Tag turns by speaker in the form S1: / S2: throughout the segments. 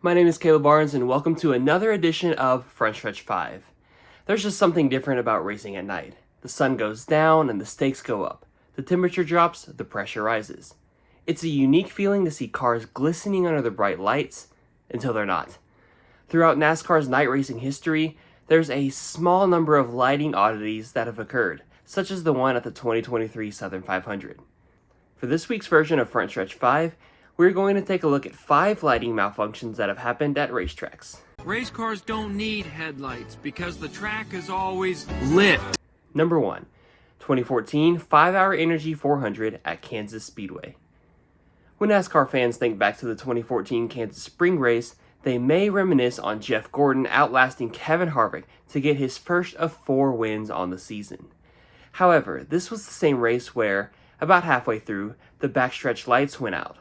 S1: My name is Caleb Barnes, and welcome to another edition of Frontstretch 5. There's just something different about racing at night. The sun goes down and the stakes go up. The temperature drops, the pressure rises. It's a unique feeling to see cars glistening under the bright lights, until they're not. Throughout NASCAR's night racing history, there's a small number of lighting oddities that have occurred, such as the one at the 2023 Southern 500. For this week's version of Frontstretch 5, we're going to take a look at 5 lighting malfunctions that have happened at racetracks.
S2: Race cars don't need headlights because the track is always lit.
S1: Number 1. 2014 5-Hour Energy 400 at Kansas Speedway. When NASCAR fans think back to the 2014 Kansas Spring Race, they may reminisce on Jeff Gordon outlasting Kevin Harvick to get his first of 4 wins on the season. However, this was the same race where, about halfway through, the backstretch lights went out.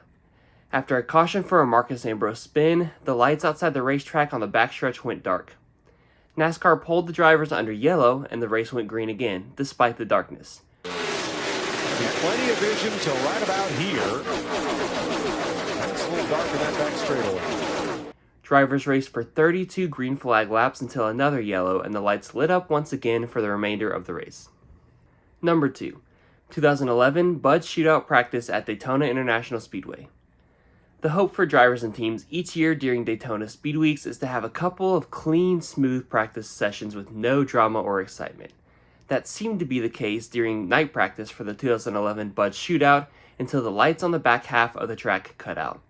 S1: After a caution for a Marcus Ambrose spin, the lights outside the racetrack on the backstretch went dark. NASCAR pulled the drivers under yellow and the race went green again, despite the darkness.
S3: Plenty of vision till right about here. It's a little dark in that back straightaway.
S1: Drivers raced for 32 green flag laps until another yellow and the lights lit up once again for the remainder of the race. Number 2. 2011 Bud Shootout Practice at Daytona International Speedway. The hope for drivers and teams each year during Daytona Speed Weeks is to have a couple of clean, smooth practice sessions with no drama or excitement. That seemed to be the case during night practice for the 2011 Bud Shootout until the lights on the back half of the track cut out.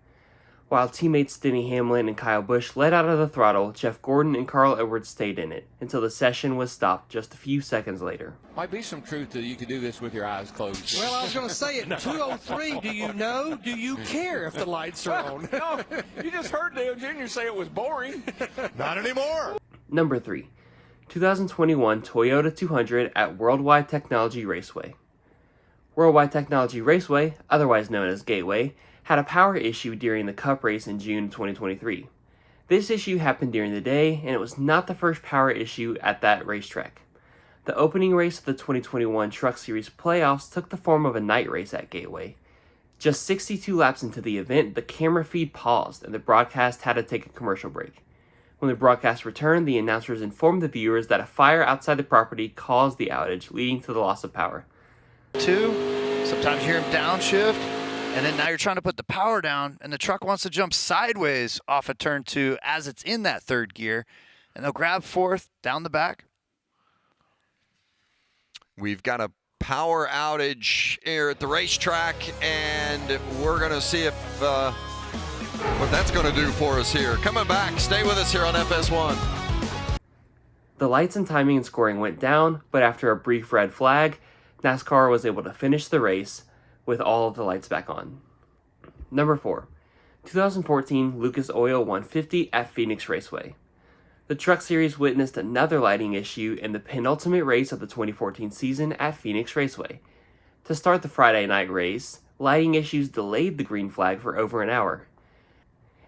S1: While teammates Denny Hamlin and Kyle Busch let out of the throttle, Jeff Gordon and Carl Edwards stayed in it until the session was stopped just a few seconds later.
S4: Might be some truth that you could do this with your eyes closed.
S5: Well, I was going to say, at 2:03, do you know? Do you care if the lights are on?
S4: No, you just heard Dale Jr. say it was boring.
S3: Not anymore.
S1: Number 3. 2021 Toyota 200 at Worldwide Technology Raceway. Worldwide Technology Raceway, otherwise known as Gateway, had a power issue during the Cup race in June 2023. This issue happened during the day, and it was not the first power issue at that racetrack. The opening race of the 2021 Truck Series playoffs took the form of a night race at Gateway. Just 62 laps into the event, the camera feed paused, and the broadcast had to take a commercial break. When the broadcast returned, the announcers informed the viewers that a fire outside the property caused the outage, leading to the loss of power.
S6: 2, sometimes you hear them downshift. And then now you're trying to put the power down, and the truck wants to jump sideways off of turn 2 as it's in that third gear, and they'll grab 4th down the back.
S7: We've got a power outage here at the racetrack, and we're going to see if what that's going to do for us here. Coming back, stay with us here on FS1.
S1: The lights and timing and scoring went down, but after a brief red flag, NASCAR was able to finish the race with all of the lights back on. Number 4. 2014 Lucas Oil 150 at Phoenix Raceway. The Truck Series witnessed another lighting issue in the penultimate race of the 2014 season at Phoenix Raceway. To start the Friday night race, lighting issues delayed the green flag for over an hour.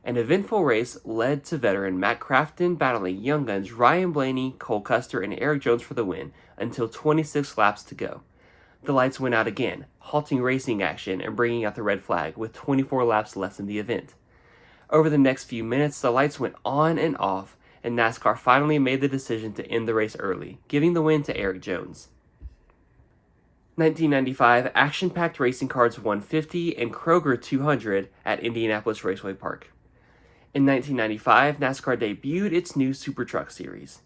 S1: An eventful race led to veteran Matt Crafton battling young guns Ryan Blaney, Cole Custer, and Eric Jones for the win until 26 laps to go. The lights went out again, halting racing action and bringing out the red flag with 24 laps left in the event. Over the next few minutes, the lights went on and off, and NASCAR finally made the decision to end the race early, giving the win to Eric Jones. 1995 Action-Packed Racing Cards 150 and Kroger 200 at Indianapolis Raceway Park. In 1995, NASCAR debuted its new Super Truck Series.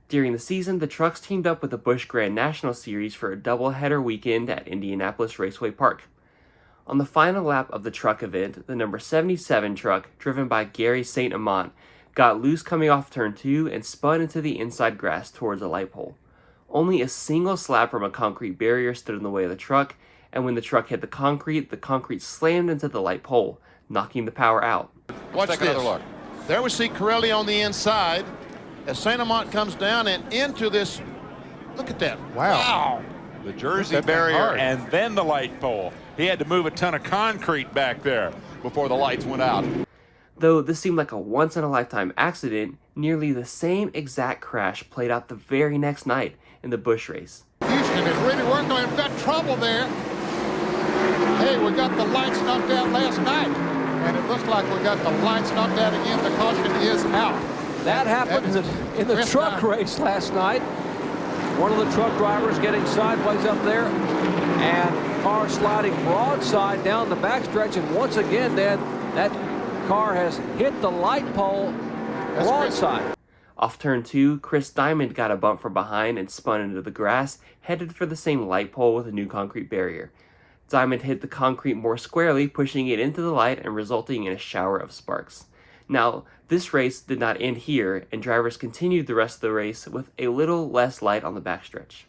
S1: During the season, the trucks teamed up with the Busch Grand National Series for a doubleheader weekend at Indianapolis Raceway Park. On the final lap of the truck event, the number 77 truck, driven by Gary St. Amant, got loose coming off turn 2 and spun into the inside grass towards a light pole. Only a single slab from a concrete barrier stood in the way of the truck, and when the truck hit the concrete slammed into the light pole, knocking the power out.
S3: Watch this. Another look. There we see Corelli on the inside as St. Amant comes down and into this. Look at that. Wow.
S8: The Jersey barrier and then the light pole. He had to move a ton of concrete back there before the lights went out.
S1: Though this seemed like a once-in-a-lifetime accident, nearly the same exact crash played out the very next night in the Busch race.
S9: Houston is really working on it. We've got trouble there. Hey, we got the lights knocked out last night.
S3: And it looks like we got the lights knocked out again. The caution is out.
S9: That happened in the truck race last night. One of the truck drivers getting sideways up there, and car sliding broadside down the backstretch. And once again, Dad, that car has hit the light pole broadside.
S1: Off turn 2, Chris Diamond got a bump from behind and spun into the grass, headed for the same light pole with a new concrete barrier. Diamond hit the concrete more squarely, pushing it into the light and resulting in a shower of sparks. Now, this race did not end here, and drivers continued the rest of the race with a little less light on the backstretch.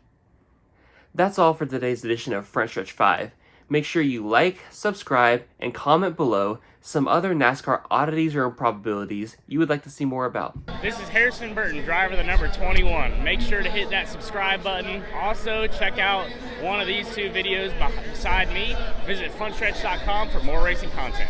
S1: That's all for today's edition of Frontstretch 5. Make sure you like, subscribe, and comment below some other NASCAR oddities or improbabilities you would like to see more about.
S10: This is Harrison Burton, driver the number 21. Make sure to hit that subscribe button. Also, check out one of these two videos beside me. Visit frontstretch.com for more racing content.